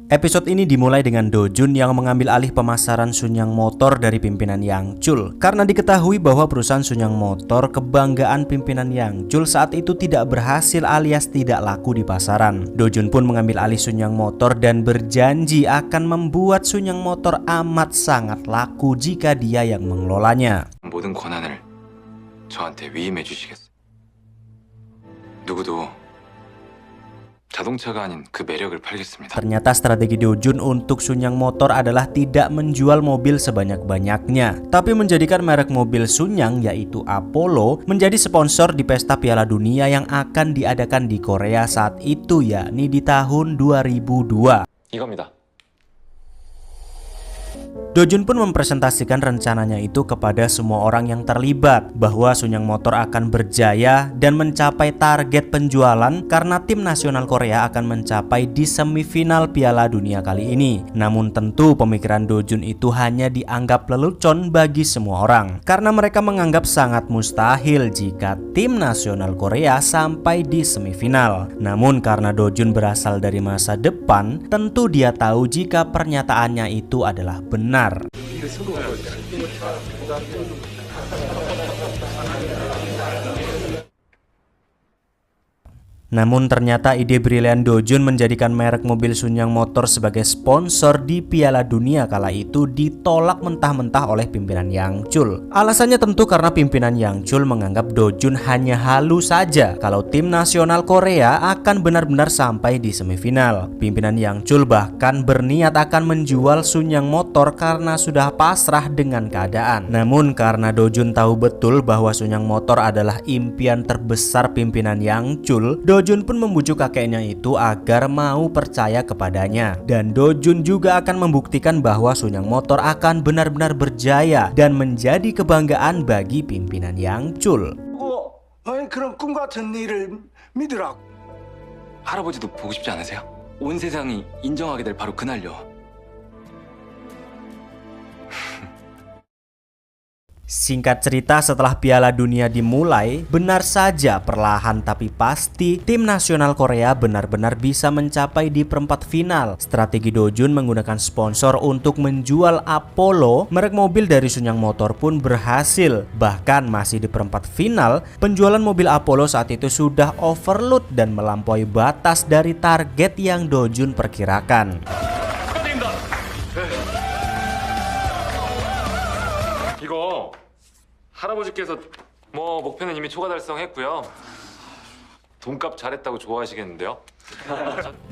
Episode ini dimulai dengan Do-jun yang mengambil alih pemasaran Sunyang Motor dari pimpinan Yang Chul. Karena diketahui bahwa perusahaan Sunyang Motor kebanggaan pimpinan Yang Chul saat itu tidak berhasil alias tidak laku di pasaran. Do-jun pun mengambil alih Sunyang Motor dan berjanji akan membuat Sunyang Motor amat sangat laku jika dia yang mengelolanya. 모든 권한을 저한테 위임해 주시겠어요. 누구도 자동차가 아닌 그 매력을 팔겠습니다. Ternyata strategi Do-jun untuk Sunyang Motor adalah tidak menjual mobil sebanyak-banyaknya, tapi menjadikan merek mobil Sunyang yaitu Apollo menjadi sponsor di pesta Piala Dunia yang akan diadakan di Korea saat itu, yakni di tahun 2002. 이겁니다. Do-jun pun mempresentasikan rencananya itu kepada semua orang yang terlibat bahwa Sunyang Motor akan berjaya dan mencapai target penjualan karena tim nasional Korea akan mencapai di semifinal Piala Dunia kali ini. Namun tentu pemikiran Do-jun itu hanya dianggap lelucon bagi semua orang karena mereka menganggap sangat mustahil jika tim nasional Korea sampai di semifinal. Namun karena Do-jun berasal dari masa depan, tentu dia tahu jika pernyataannya itu adalah benar. Namun ternyata ide brilian Do-jun menjadikan merek mobil Sunyang Motor sebagai sponsor di Piala Dunia kala itu ditolak mentah-mentah oleh pimpinan Yang Chul. Alasannya tentu karena pimpinan Yang Chul menganggap Do-jun hanya halu saja kalau tim nasional Korea akan benar-benar sampai di semifinal. Pimpinan Yang Chul bahkan berniat akan menjual Sunyang Motor karena sudah pasrah dengan keadaan. Namun karena Do-jun tahu betul bahwa Sunyang Motor adalah impian terbesar pimpinan Yang Chul, Do-jun pun membujuk kakeknya itu agar mau percaya kepadanya. Dan Do-jun juga akan membuktikan bahwa Sunyang Motor akan benar-benar berjaya dan menjadi kebanggaan bagi pimpinan Yang Chul. 그런 꿈 같은 일을 믿으라고. 할아버지도 보고 싶지 않으세요? 온 세상이 인정하게 될 바로 그날요. Singkat cerita, setelah Piala Dunia dimulai, benar saja perlahan tapi pasti tim nasional Korea benar-benar bisa mencapai di perempat final. Strategi Do-jun menggunakan sponsor untuk menjual Apollo, merek mobil dari Sunyang Motor pun berhasil. Bahkan masih di perempat final, penjualan mobil Apollo saat itu sudah overload dan melampaui batas dari target yang Do-jun perkirakan. 이거 할아버지께서 뭐 목표는 이미 초과 달성했고요. 돈값 잘했다고 좋아하시겠는데요?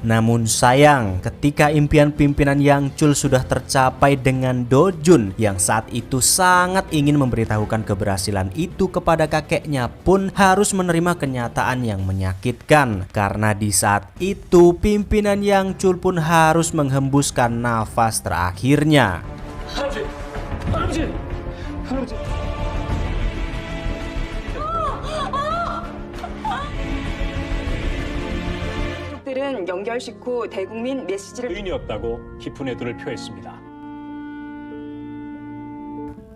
Namun sayang, ketika impian pimpinan Yang Chul sudah tercapai dengan Do-jun yang saat itu sangat ingin memberitahukan keberhasilan itu kepada kakeknya pun harus menerima kenyataan yang menyakitkan. Karena di saat itu pimpinan Yang Chul pun harus menghembuskan nafas terakhirnya. 들은 연결식 후 대국민 메시지를 의인이었다고 깊은 애도를 표했습니다.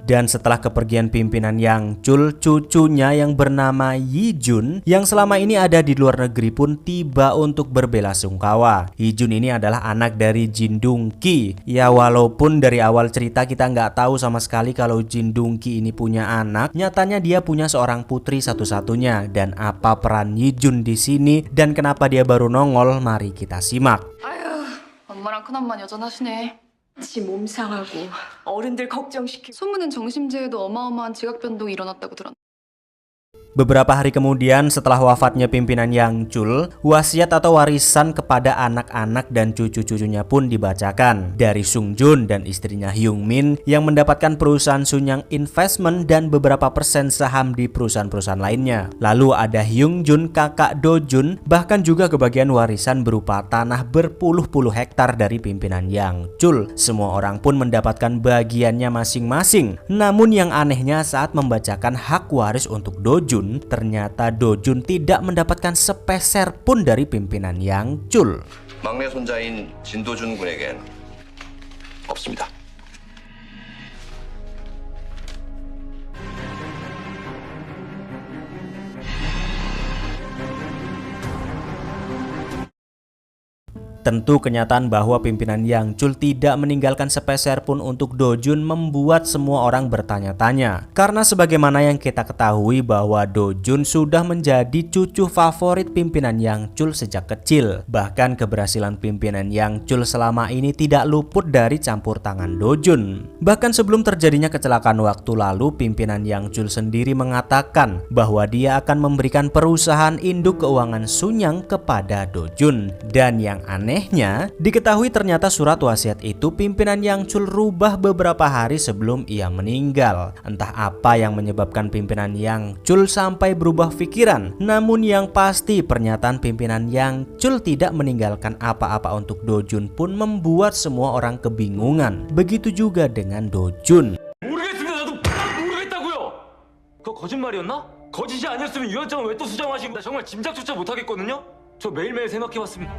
Dan setelah kepergian pimpinan Yang Chul, cucunya yang bernama Yi-jun yang selama ini ada di luar negeri pun tiba untuk berbelasungkawa. Yi-jun ini adalah anak dari Jin Dong-ki. Ya walaupun dari awal cerita kita nggak tahu sama sekali kalau Jin Dong-ki ini punya anak, nyatanya dia punya seorang putri satu-satunya. Dan apa peran Yi-jun di sini dan kenapa dia baru nongol? Mari kita simak. 아휴, 엄마랑 큰엄마 여전하시네. 지 몸 상하고 어른들 걱정시키고 소문은 정심지에도 어마어마한 지각 변동이 일어났다고 들었는데. Beberapa hari kemudian setelah wafatnya pimpinan Yang Chul, wasiat atau warisan kepada anak-anak dan cucu-cucunya pun dibacakan dari Sung Jun dan istrinya Hyung Min yang mendapatkan perusahaan Sunyang Investment dan beberapa persen saham di perusahaan-perusahaan lainnya. Lalu ada Hyung Jun, kakak Do-jun, bahkan juga kebagian warisan berupa tanah berpuluh-puluh hektar dari pimpinan Yang Chul. Semua orang pun mendapatkan bagiannya masing-masing. Namun yang anehnya saat membacakan hak waris untuk Do-jun, ternyata Do-jun tidak mendapatkan sepeser pun dari pimpinan Yang Chul. 막내 손자인 진도준 군에겐 없습니다. Tentu kenyataan bahwa pimpinan Yang Chul tidak meninggalkan sepeser pun untuk Do Jun membuat semua orang bertanya-tanya. Karena sebagaimana yang kita ketahui bahwa Do Jun sudah menjadi cucu favorit pimpinan Yang Chul sejak kecil. Bahkan keberhasilan pimpinan Yang Chul selama ini tidak luput dari campur tangan Do Jun. Bahkan sebelum terjadinya kecelakaan waktu lalu, pimpinan Yang Chul sendiri mengatakan bahwa dia akan memberikan perusahaan induk keuangan Sunyang kepada Do Jun. Dan yang anehnya, diketahui ternyata surat wasiat itu pimpinan Yang Chul rubah beberapa hari sebelum ia meninggal. Entah apa yang menyebabkan pimpinan Yang Chul sampai berubah pikiran. Namun yang pasti pernyataan pimpinan Yang Chul tidak meninggalkan apa-apa untuk Do Jun pun membuat semua orang kebingungan. Begitu juga dengan Do Jun. 모르겠습니다. 나도 모르겠다고요. 그거 거짓말이었나? 거짓이 아니었으면 유언장을 왜 또 수정하신 거야? 정말 짐작조차 못하겠거든요. 저 매일매일 생각해봤습니다.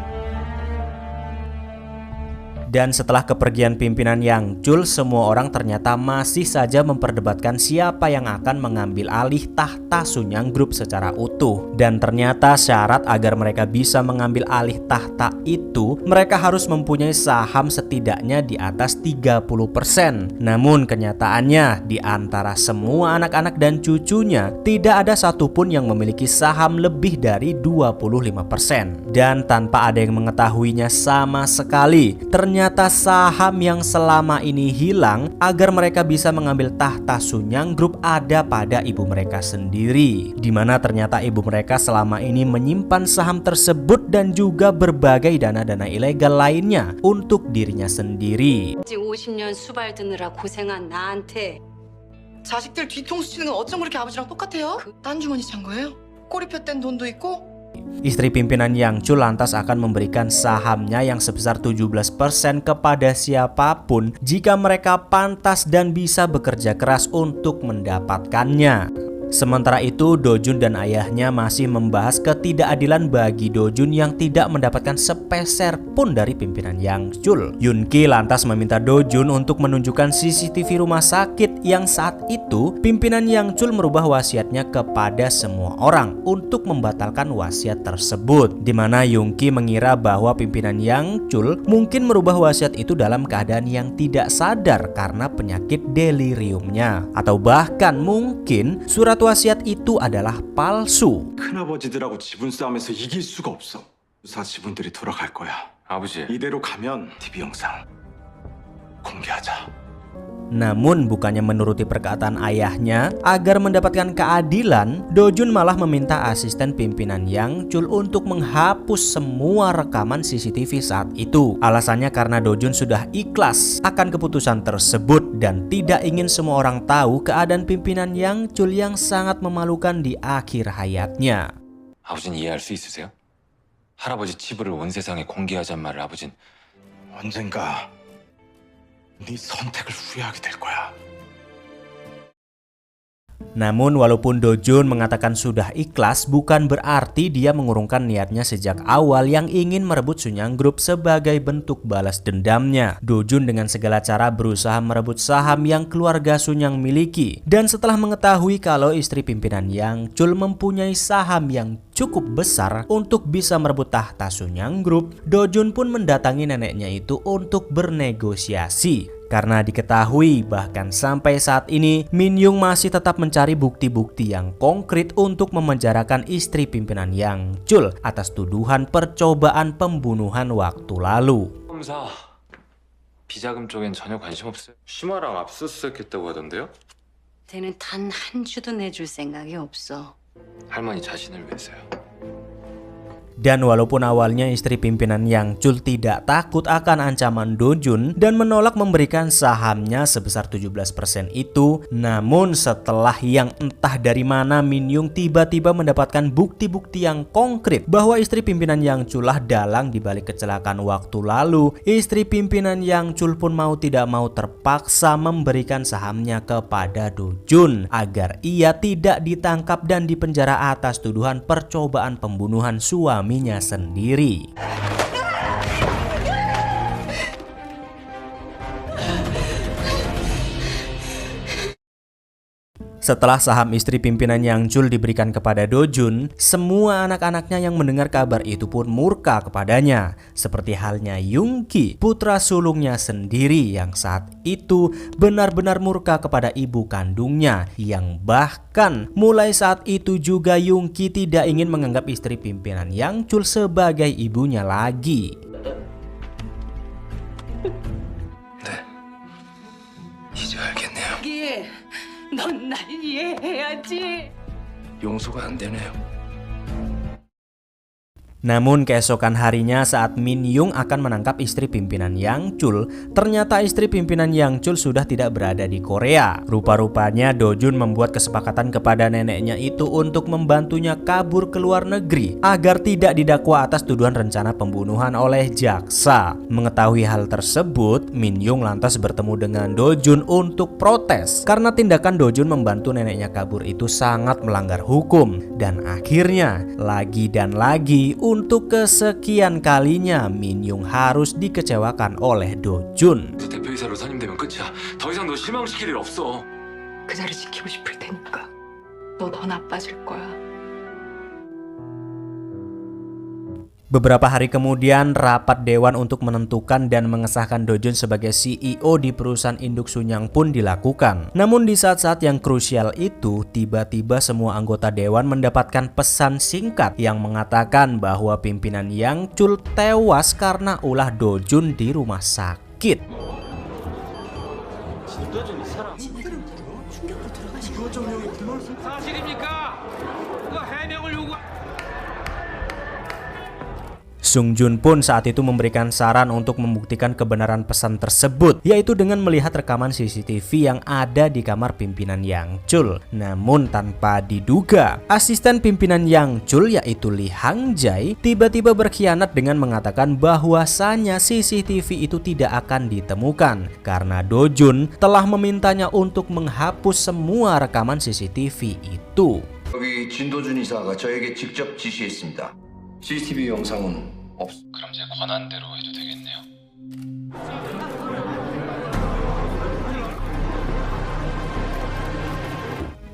Dan setelah kepergian pimpinan Yang Chul, semua orang ternyata masih saja memperdebatkan siapa yang akan mengambil alih tahta Sunyang Group secara utuh. Dan ternyata syarat agar mereka bisa mengambil alih tahta itu, mereka harus mempunyai saham setidaknya di atas 30%. Namun kenyataannya, di antara semua anak-anak dan cucunya, tidak ada satupun yang memiliki saham lebih dari 25%. Dan tanpa ada yang mengetahuinya sama sekali, ternyata saham yang selama ini hilang agar mereka bisa mengambil tahta Sunyang Group ada pada ibu mereka sendiri, di mana ternyata ibu mereka selama ini menyimpan saham tersebut dan juga berbagai dana-dana ilegal lainnya untuk dirinya sendiri. 50년 수발 드느라 고생한 나한테 자식들 뒤통수 치는 건 어쩜 그렇게 아버지랑 똑같아요? 딴 주머니 찬 거예요? 꼬리표 뗀 돈도 있고? Istri pimpinan Yang Chul lantas akan memberikan sahamnya yang sebesar 17% kepada siapapun jika mereka pantas dan bisa bekerja keras untuk mendapatkannya. Sementara itu, Do Jun dan ayahnya masih membahas ketidakadilan bagi Do Jun yang tidak mendapatkan sepeser pun dari pimpinan Yang Chul. Yoon Ki lantas meminta Do Jun untuk menunjukkan CCTV rumah sakit yang saat itu pimpinan Yang Chul merubah wasiatnya kepada semua orang untuk membatalkan wasiat tersebut. Di mana Yoon Ki mengira bahwa pimpinan Yang Chul mungkin merubah wasiat itu dalam keadaan yang tidak sadar karena penyakit deliriumnya, atau bahkan mungkin surat wasiat itu adalah palsu. 큰아버지들하고 지분 싸움에서 이길 수가 없어. 유사 지분들이 돌아갈 거야. 아버지, 이대로 가면 TV 영상 공개하자. Namun bukannya menuruti perkataan ayahnya agar mendapatkan keadilan, Do Jun malah meminta asisten pimpinan Yang Chul untuk menghapus semua rekaman CCTV saat itu. Alasannya karena Do Jun sudah ikhlas akan keputusan tersebut dan tidak ingin semua orang tahu keadaan pimpinan Yang Chul yang sangat memalukan di akhir hayatnya. 아버지는 이해할 수 있으세요? 할아버지 치부를 온 세상에 공개하자는 말을 아버진 언젠가 네 선택을 후회하게 될 거야. Namun walaupun Do Jun mengatakan sudah ikhlas, bukan berarti dia mengurungkan niatnya sejak awal yang ingin merebut Sunyang Group sebagai bentuk balas dendamnya. Do Jun dengan segala cara berusaha merebut saham yang keluarga Sunyang miliki. Dan setelah mengetahui kalau istri pimpinan Yang Chul mempunyai saham yang cukup besar untuk bisa merebut tahta Sunyang Group, Do Jun pun mendatangi neneknya itu untuk bernegosiasi. Karena diketahui bahkan sampai saat ini Min Young masih tetap mencari bukti-bukti yang konkret untuk memenjarakan istri pimpinan Yang Chul atas tuduhan percobaan pembunuhan waktu lalu. 검사 비자금 쪽엔 전혀 관심 없어요. 심화랑 압수수색했다고 하던데요? 걔는 단 한 주도 내줄 생각이 없어. 할머니 자신을 위해서요. Dan walaupun awalnya istri pimpinan Yang Chul tidak takut akan ancaman Do Jun dan menolak memberikan sahamnya sebesar 17% itu, namun setelah yang entah dari mana Min Young tiba-tiba mendapatkan bukti-bukti yang konkret bahwa istri pimpinan Yang Chul lah dalang di balik kecelakaan waktu lalu, istri pimpinan Yang Chul pun mau tidak mau terpaksa memberikan sahamnya kepada Do Jun agar ia tidak ditangkap dan dipenjara atas tuduhan percobaan pembunuhan suaminya sendiri. Setelah saham istri pimpinan Yang Chul diberikan kepada Do-jun, semua anak-anaknya yang mendengar kabar itu pun murka kepadanya. Seperti halnya Young-ki, putra sulungnya sendiri yang saat itu benar-benar murka kepada ibu kandungnya, yang bahkan mulai saat itu juga Young-ki tidak ingin menganggap istri pimpinan Yang Chul sebagai ibunya lagi. 이제 알겠네요. 넌 날 이해해야지. 용서가 안 되네요. Namun keesokan harinya saat Min Young akan menangkap istri pimpinan Yang Chul, ternyata istri pimpinan Yang Chul sudah tidak berada di Korea. Rupa-rupanya Do-jun membuat kesepakatan kepada neneknya itu untuk membantunya kabur ke luar negeri agar tidak didakwa atas tuduhan rencana pembunuhan oleh jaksa. Mengetahui hal tersebut, Min Young lantas bertemu dengan Do-jun untuk protes karena tindakan Do-jun membantu neneknya kabur itu sangat melanggar hukum. Dan akhirnya lagi dan lagi untuk kesekian kalinya Min Young harus dikecewakan oleh Do-jun. 대표이사로 선임되면 끝이야. 더 이상 너 실망시킬 일 없어. 그 자리 지키고 싶을 테니까. 너 더 나빠질 거야. Beberapa hari kemudian, rapat dewan untuk menentukan dan mengesahkan Do-jun sebagai CEO di perusahaan induk Sunyang pun dilakukan. Namun di saat-saat yang krusial itu, tiba-tiba semua anggota dewan mendapatkan pesan singkat yang mengatakan bahwa pimpinan Yang Chul tewas karena ulah Do-jun di rumah sakit. Sung Jun pun saat itu memberikan saran untuk membuktikan kebenaran pesan tersebut, yaitu dengan melihat rekaman CCTV yang ada di kamar pimpinan Yang Chul. Namun tanpa diduga, asisten pimpinan Yang Chul yaitu Lee Hang-jae tiba-tiba berkhianat dengan mengatakan bahwasanya CCTV itu tidak akan ditemukan karena Do-jun telah memintanya untuk menghapus semua rekaman CCTV itu. 여기 진도준 이사가 저에게 직접 지시했습니다. CCTV 영상은 없. 그럼 제 권한대로 해도 되겠네요.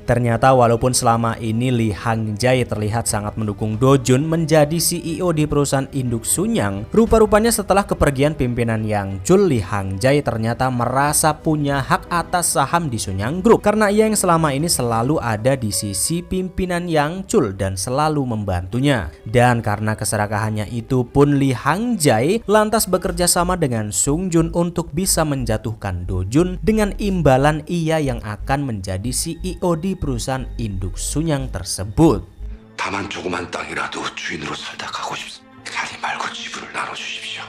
Ternyata walaupun selama ini Lee Hang-jae terlihat sangat mendukung Do-jun menjadi CEO di perusahaan induk Sunyang, rupa-rupanya setelah kepergian pimpinan Yang Chul, Lee Hang-jae ternyata merasa punya hak atas saham di Sunyang Group karena ia yang selama ini selalu ada di sisi pimpinan Yang Chul dan selalu membantunya. Dan karena keserakahannya itu pun Lee Hang-jae lantas bekerja sama dengan Sung Jun untuk bisa menjatuhkan Do-jun dengan imbalan ia yang akan menjadi CEO di perusahaan induk Sunyang tersebut. 다만 조그만 땅이라도 주인으로 살다 가고 싶습니다. 자리 말고 지분을 나눠주십시오.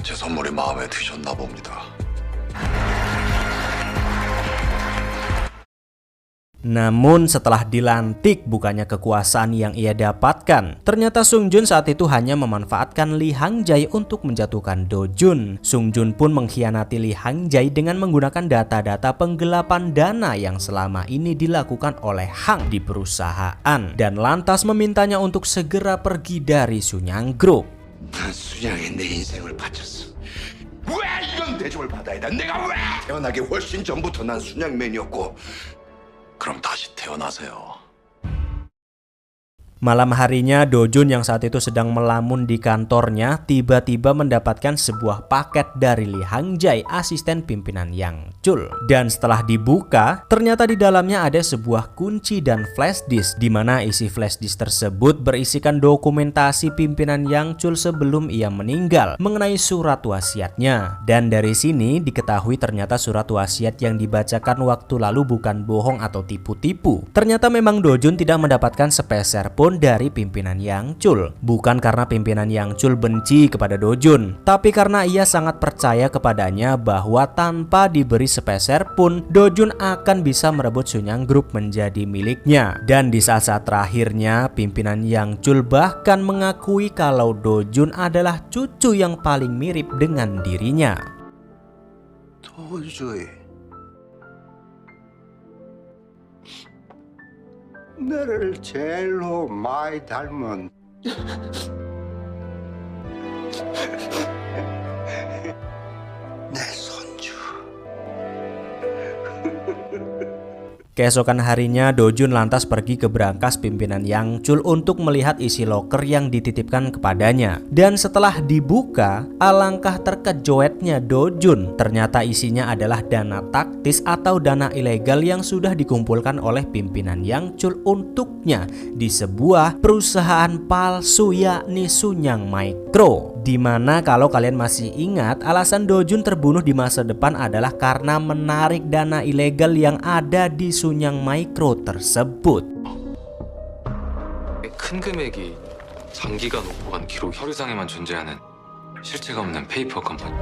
제 선물이 마음에 드셨나 봅니다. Namun setelah dilantik bukannya kekuasaan yang ia dapatkan. Ternyata Sung Jun saat itu hanya memanfaatkan Lee Hang-jae untuk menjatuhkan Do-jun. Sung Jun pun mengkhianati Lee Hang-jae dengan menggunakan data-data penggelapan dana yang selama ini dilakukan oleh Hang di perusahaan dan lantas memintanya untuk segera pergi dari Sunyang Group. 난 수냥에 내 인생을 바쳤어. 왜 이런 대접을 받아야 돼? 내가 왜? 태어나기 훨씬 전부터 난 수냥맨이었고. 그럼 다시 태어나세요. Malam harinya, Do-jun yang saat itu sedang melamun di kantornya tiba-tiba mendapatkan sebuah paket dari Lee Hang-jae, asisten pimpinan Yang Chul. Dan setelah dibuka, ternyata di dalamnya ada sebuah kunci dan flash disk, di mana isi flash disk tersebut berisikan dokumentasi pimpinan Yang Chul sebelum ia meninggal mengenai surat wasiatnya. Dan dari sini diketahui ternyata surat wasiat yang dibacakan waktu lalu bukan bohong atau tipu-tipu. Ternyata memang Do-jun tidak mendapatkan sepeser pun dari pimpinan Yang Chul. Bukan karena pimpinan Yang Chul benci kepada Do-jun, tapi karena ia sangat percaya kepadanya bahwa tanpa diberi sepeser pun Do-jun akan bisa merebut Sunyang Group menjadi miliknya. Dan di saat-saat terakhirnya, pimpinan Yang Chul bahkan mengakui kalau Do-jun adalah cucu yang paling mirip dengan dirinya. 도저히 나를 제일로 많이 닮은 내 손주. Keesokan harinya, Dojun lantas pergi ke brankas pimpinan Yang Chul untuk melihat isi loker yang dititipkan kepadanya. Dan setelah dibuka, alangkah terkejutnya Dojun. Ternyata isinya adalah dana taktis atau dana ilegal yang sudah dikumpulkan oleh pimpinan Yang Chul untuknya di sebuah perusahaan palsu, yakni Sunyang Micro. Dimana kalau kalian masih ingat, alasan Dojun terbunuh di masa depan adalah karena menarik dana ilegal yang ada di Sunyang Micro tersebut. 큰 금액이 장기간 오고 간 기록이 서류상에만 존재하는 실체가 없는 페이퍼 컴퍼니.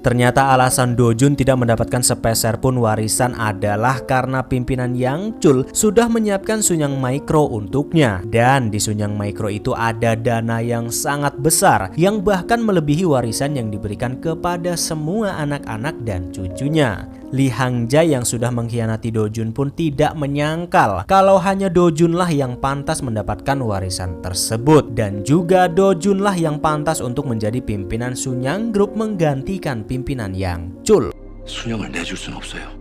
Ternyata alasan Dojun tidak mendapatkan sepeser pun warisan adalah karena pimpinan Yang Chul sudah menyiapkan Sunyang Micro untuknya. Dan di Sunyang Micro itu ada dana yang sangat besar yang bahkan melebihi warisan yang diberikan kepada semua anak-anak dan cucunya. Li Hangjae yang sudah mengkhianati Dojun pun tidak menyangkal kalau hanya Dojunlah yang pantas mendapatkan warisan tersebut. Dan juga Dojunlah yang pantas untuk menjadi pimpinan Sunyang Group menggantikan pimpinan Yang Chul. 순영을 내줄 순 없어요.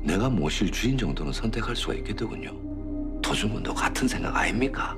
내가 모실 주인 정도는 선택할 수가 있겠더군요. 도중군도 같은 생각 아닙니까?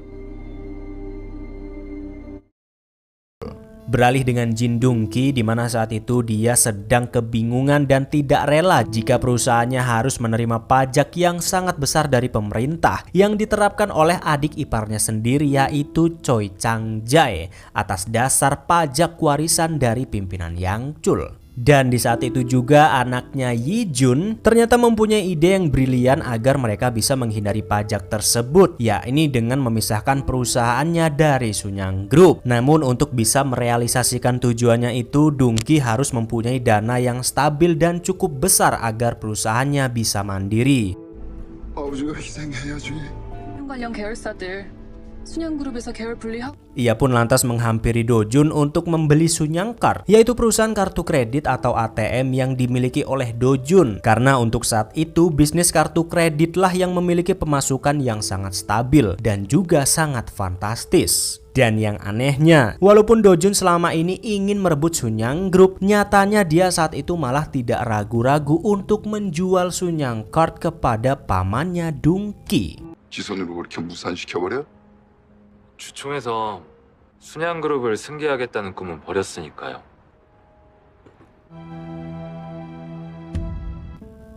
Beralih dengan Jin Dong-ki, di mana saat itu dia sedang kebingungan dan tidak rela jika perusahaannya harus menerima pajak yang sangat besar dari pemerintah yang diterapkan oleh adik iparnya sendiri, yaitu Choi Chang-jae, atas dasar pajak warisan dari pimpinan Yang Chul. Dan di saat itu juga anaknya Yi Jun ternyata mempunyai ide yang brilian agar mereka bisa menghindari pajak tersebut, yakni dengan memisahkan perusahaannya dari Sunyang Group. Namun untuk bisa merealisasikan tujuannya itu, Dong-ki harus mempunyai dana yang stabil dan cukup besar agar perusahaannya bisa mandiri. 아버지가 희생해야지. 관련 계열사들 순양그룹에서 계열 분리하고 Ia pun lantas menghampiri Dojun untuk membeli Sunyang Card, yaitu perusahaan kartu kredit atau ATM yang dimiliki oleh Dojun. Karena untuk saat itu bisnis kartu kreditlah yang memiliki pemasukan yang sangat stabil dan juga sangat fantastis. Dan yang anehnya, walaupun Dojun selama ini ingin merebut Sunyang Group, nyatanya dia saat itu malah tidak ragu-ragu untuk menjual Sunyang Card kepada pamannya Dong-ki. 지선으로 그렇게 무산시켜버려? 주총에서 순양그룹을 승계하겠다는 꿈은 버렸으니까요.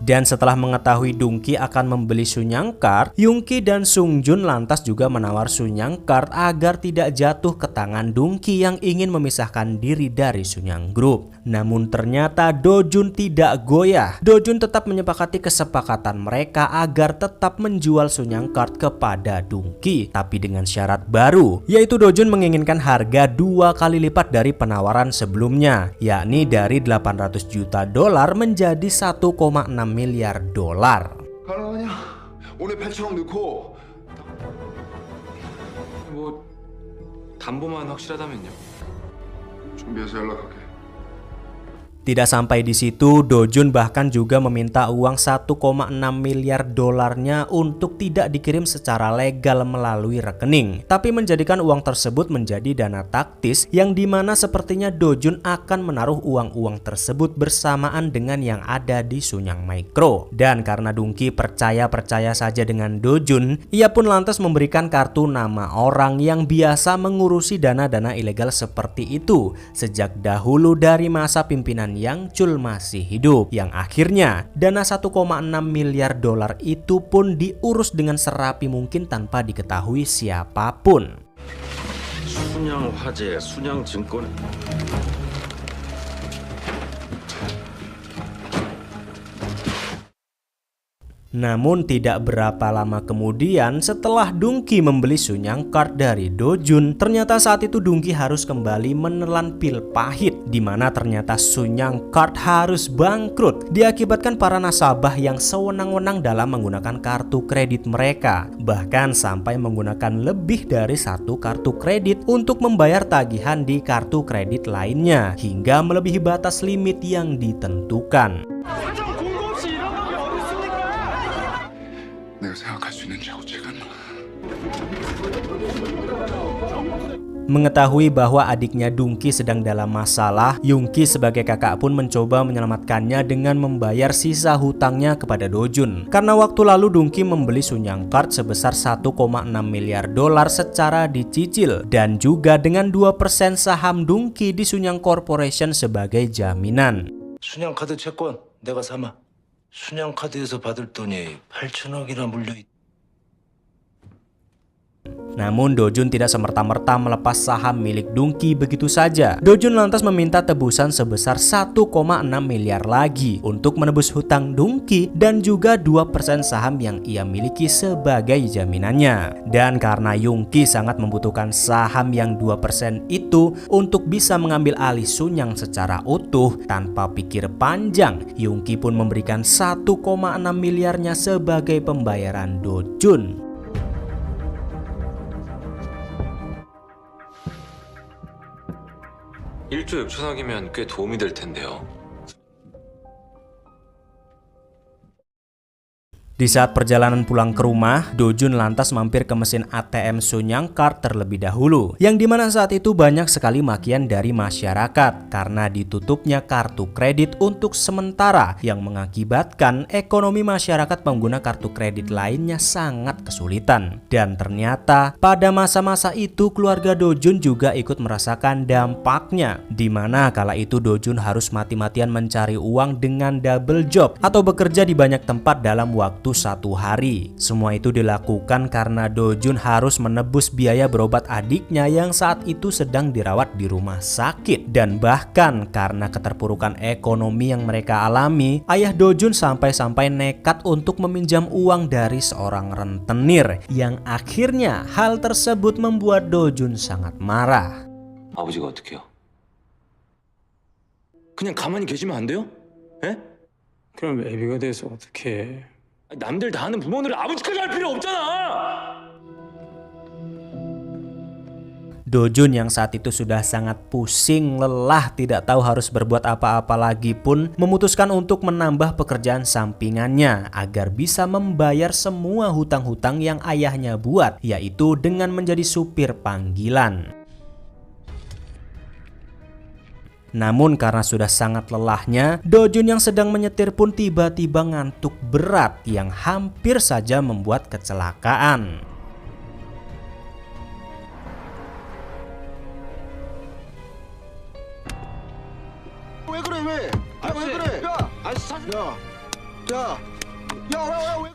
Dan setelah mengetahui Dong-ki akan membeli Sunyang Card, Yoon-ki dan Sung-jun lantas juga menawar Sunyang Card agar tidak jatuh ke tangan Dong-ki yang ingin memisahkan diri dari Sunyang Group. Namun ternyata Dojun tidak goyah. Dojun tetap menyepakati kesepakatan mereka agar tetap menjual Sunyang Card kepada Dong-ki, tapi dengan syarat baru, yaitu Dojun menginginkan harga 2 kali lipat dari penawaran sebelumnya, yakni dari $800 juta menjadi 1,6 miliar dolar. 가능하냐? 오늘 8천억 넣고 뭐 담보만 확실하다면요. 준비해서 연락할게. Tidak sampai di situ, Dojun bahkan juga meminta uang 1,6 miliar dolarnya untuk tidak dikirim secara legal melalui rekening, tapi menjadikan uang tersebut menjadi dana taktis yang dimana sepertinya Dojun akan menaruh uang-uang tersebut bersamaan dengan yang ada di Sunyang Micro. Dan karena Dong-ki percaya saja dengan Dojun, ia pun lantas memberikan kartu nama orang yang biasa mengurusi dana-dana ilegal seperti itu sejak dahulu dari masa pimpinan Yang Chul masih hidup, yang akhirnya dana 1,6 miliar dolar itu pun diurus dengan serapi mungkin tanpa diketahui siapapun. 순양화재, 순양증권 Namun tidak berapa lama kemudian setelah Dong-ki membeli Sunyang Card dari Dojun, ternyata saat itu Dong-ki harus kembali menelan pil pahit, di mana ternyata Sunyang Card harus bangkrut diakibatkan para nasabah yang sewenang-wenang dalam menggunakan kartu kredit mereka, bahkan sampai menggunakan lebih dari 1 kartu kredit untuk membayar tagihan di kartu kredit lainnya hingga melebihi batas limit yang ditentukan. 내가 생각할 수 있는 최고 책은 Mengetahui bahwa adiknya Dongki sedang dalam masalah, Yoongi sebagai kakak pun mencoba menyelamatkannya dengan membayar sisa hutangnya kepada Dojun. Karena waktu lalu Dongki membeli Sunyang Card sebesar 1,6 miliar dolar secara dicicil dan juga dengan 2% saham Dongki di Sunyang Corporation sebagai jaminan. 순양카드 채권 내가 삼아. 순양카드에서 받을 돈이 8천억이나 물려있다. Namun Dojun tidak semerta-merta melepas saham milik Dongki begitu saja. Dojun lantas meminta tebusan sebesar 1,6 miliar lagi untuk menebus hutang Dongki dan juga 2% saham yang ia miliki sebagai jaminannya. Dan karena Yoongi sangat membutuhkan saham yang 2% itu untuk bisa mengambil alih Sunyang secara utuh, tanpa pikir panjang, Yoongi pun memberikan 1,6 miliarnya sebagai pembayaran Dojun. 일조 6천억이면 꽤 도움이 될 텐데요. Di saat perjalanan pulang ke rumah, Dojun lantas mampir ke mesin ATM Sunyang Card terlebih dahulu, yang dimana saat itu banyak sekali makian dari masyarakat karena ditutupnya kartu kredit untuk sementara, yang mengakibatkan ekonomi masyarakat pengguna kartu kredit lainnya sangat kesulitan. Dan ternyata pada masa-masa itu keluarga Dojun juga ikut merasakan dampaknya, dimana kala itu Dojun harus mati-matian mencari uang dengan double job atau bekerja di banyak tempat dalam waktu 1 hari. Semua itu dilakukan karena Dojun harus menebus biaya berobat adiknya yang saat itu sedang dirawat di rumah sakit. Dan bahkan karena keterpurukan ekonomi yang mereka alami, ayah Dojun sampai-sampai nekat untuk meminjam uang dari seorang rentenir, yang akhirnya hal tersebut membuat Dojun sangat marah. 아버지가 어떡해요? 그냥 가만히 계시면 안 돼요? 에? 그럼 애비가 돼서 어떻게? 남들 다 하는 부모들은 아버지까지 할 필요 없잖아. Dojun yang saat itu sudah sangat pusing, lelah, tidak tahu harus berbuat apa-apa lagi pun memutuskan untuk menambah pekerjaan sampingannya agar bisa membayar semua hutang-hutang yang ayahnya buat, yaitu dengan menjadi supir panggilan. Namun karena sudah sangat lelahnya, Dojun yang sedang menyetir pun tiba-tiba ngantuk berat yang hampir saja membuat kecelakaan.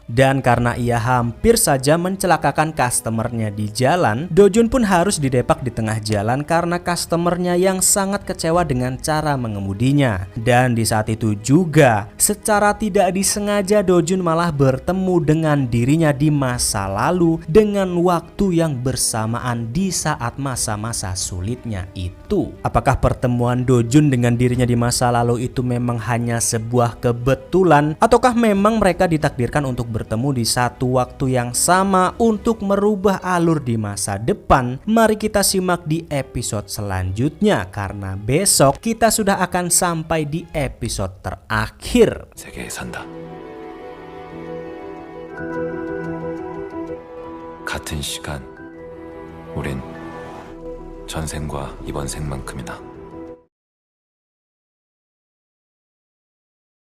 Dan karena ia hampir saja mencelakakan customernya di jalan, Dojun pun harus didepak di tengah jalan karena customernya yang sangat kecewa dengan cara mengemudinya. Dan di saat itu juga, secara tidak disengaja Dojun malah bertemu dengan dirinya di masa lalu dengan waktu yang bersamaan di saat masa-masa sulitnya itu. Apakah pertemuan Dojun dengan dirinya di masa lalu itu memang hanya sebuah kebetulan, ataukah memang mereka ditakdirkan untuk bertemu di satu waktu yang sama untuk merubah alur di masa depan? Mari kita simak di episode selanjutnya, karena besok kita sudah akan sampai di episode terakhir. 세계에 산다. 같은 시간, 우린 전생과 이번 생만큼이나